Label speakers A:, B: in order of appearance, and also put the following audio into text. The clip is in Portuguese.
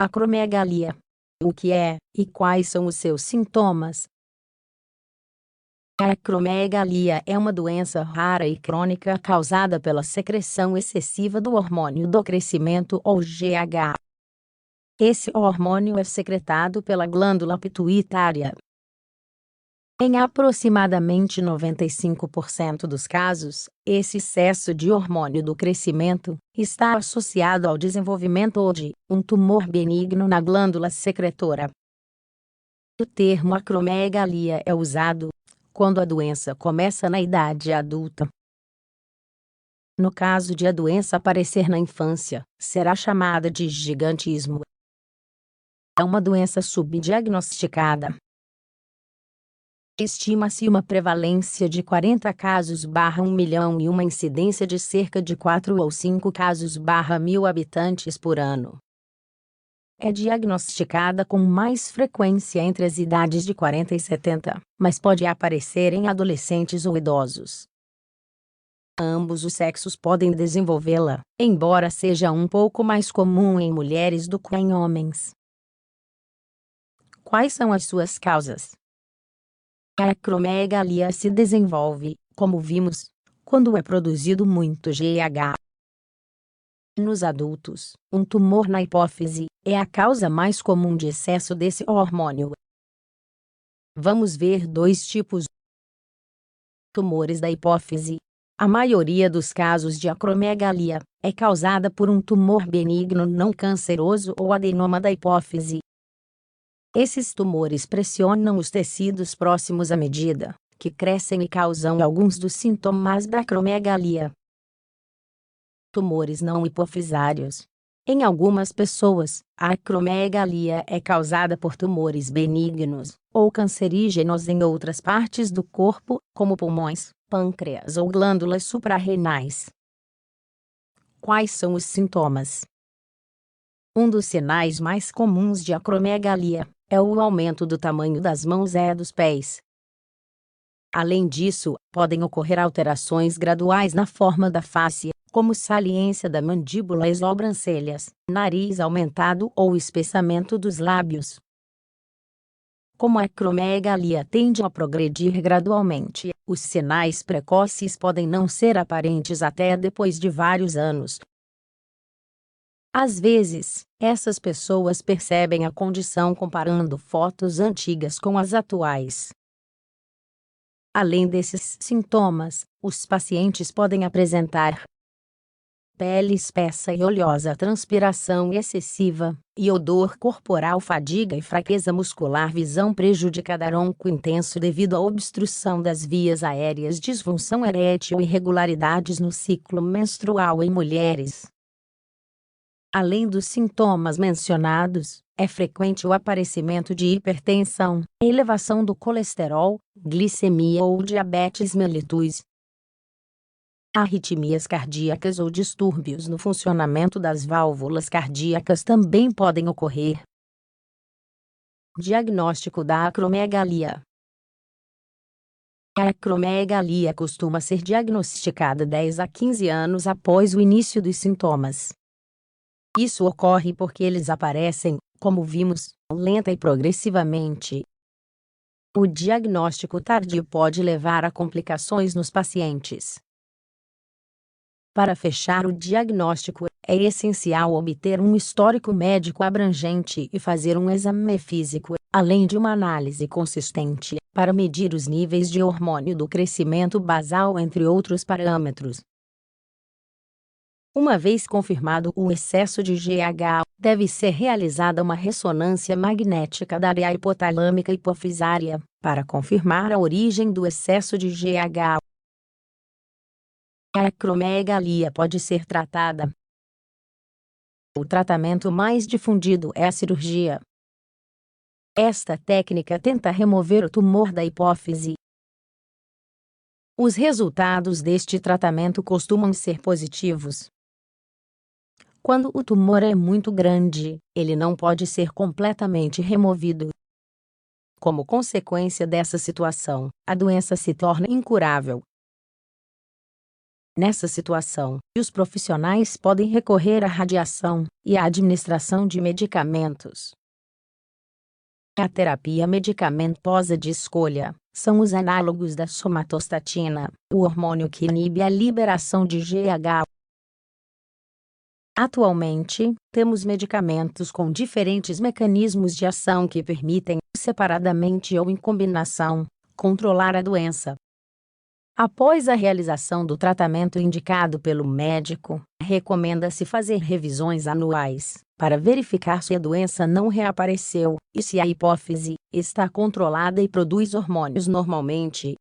A: Acromegalia. O que é, e quais são os seus sintomas? A acromegalia é uma doença rara e crônica causada pela secreção excessiva do hormônio do crescimento ou GH. Esse hormônio é secretado pela glândula pituitária. Em aproximadamente 95% dos casos, esse excesso de hormônio do crescimento está associado ao desenvolvimento ou de um tumor benigno na glândula secretora. O termo acromegalia é usado quando a doença começa na idade adulta. No caso de a doença aparecer na infância, será chamada de gigantismo. É uma doença subdiagnosticada. Estima-se uma prevalência de 40 casos/1 milhão e uma incidência de cerca de 4 ou 5 casos/1000 habitantes por ano. É diagnosticada com mais frequência entre as idades de 40 e 70, mas pode aparecer em adolescentes ou idosos. Ambos os sexos podem desenvolvê-la, embora seja um pouco mais comum em mulheres do que em homens. Quais são as suas causas? A acromegalia se desenvolve, como vimos, quando é produzido muito GH. Nos adultos, um tumor na hipófise é a causa mais comum de excesso desse hormônio. Vamos ver dois tipos. Tumores da hipófise. A maioria dos casos de acromegalia é causada por um tumor benigno não canceroso ou adenoma da hipófise. Esses tumores pressionam os tecidos próximos à medida que crescem e causam alguns dos sintomas da acromegalia. Tumores não hipofisários. Em algumas pessoas, a acromegalia é causada por tumores benignos ou cancerígenos em outras partes do corpo, como pulmões, pâncreas ou glândulas suprarrenais. Quais são os sintomas? Um dos sinais mais comuns de acromegalia é o aumento do tamanho das mãos e dos pés. Além disso, podem ocorrer alterações graduais na forma da face, como saliência da mandíbula e sobrancelhas, nariz aumentado ou espessamento dos lábios. Como a acromegalia tende a progredir gradualmente, os sinais precoces podem não ser aparentes até depois de vários anos. Às vezes, essas pessoas percebem a condição comparando fotos antigas com as atuais. Além desses sintomas, os pacientes podem apresentar pele espessa e oleosa, transpiração excessiva, e odor corporal, fadiga e fraqueza muscular, visão prejudicada, ronco intenso devido à obstrução das vias aéreas, disfunção erétil e irregularidades no ciclo menstrual em mulheres. Além dos sintomas mencionados, é frequente o aparecimento de hipertensão, elevação do colesterol, glicemia ou diabetes mellitus. Arritmias cardíacas ou distúrbios no funcionamento das válvulas cardíacas também podem ocorrer. Diagnóstico da acromegalia. A acromegalia costuma ser diagnosticada 10 a 15 anos após o início dos sintomas. Isso ocorre porque eles aparecem, como vimos, lenta e progressivamente. O diagnóstico tardio pode levar a complicações nos pacientes. Para fechar o diagnóstico, é essencial obter um histórico médico abrangente e fazer um exame físico, além de uma análise consistente, para medir os níveis de hormônio do crescimento basal, entre outros parâmetros. Uma vez confirmado o excesso de GH, deve ser realizada uma ressonância magnética da área hipotalâmica hipofisária, para confirmar a origem do excesso de GH. A acromegalia pode ser tratada. O tratamento mais difundido é a cirurgia. Esta técnica tenta remover o tumor da hipófise. Os resultados deste tratamento costumam ser positivos. Quando o tumor é muito grande, ele não pode ser completamente removido. Como consequência dessa situação, a doença se torna incurável. Nessa situação, os profissionais podem recorrer à radiação e à administração de medicamentos. A terapia medicamentosa de escolha são os análogos da somatostatina, o hormônio que inibe a liberação de GH. Atualmente, temos medicamentos com diferentes mecanismos de ação que permitem, separadamente ou em combinação, controlar a doença. Após a realização do tratamento indicado pelo médico, recomenda-se fazer revisões anuais, para verificar se a doença não reapareceu e se a hipófise está controlada e produz hormônios normalmente.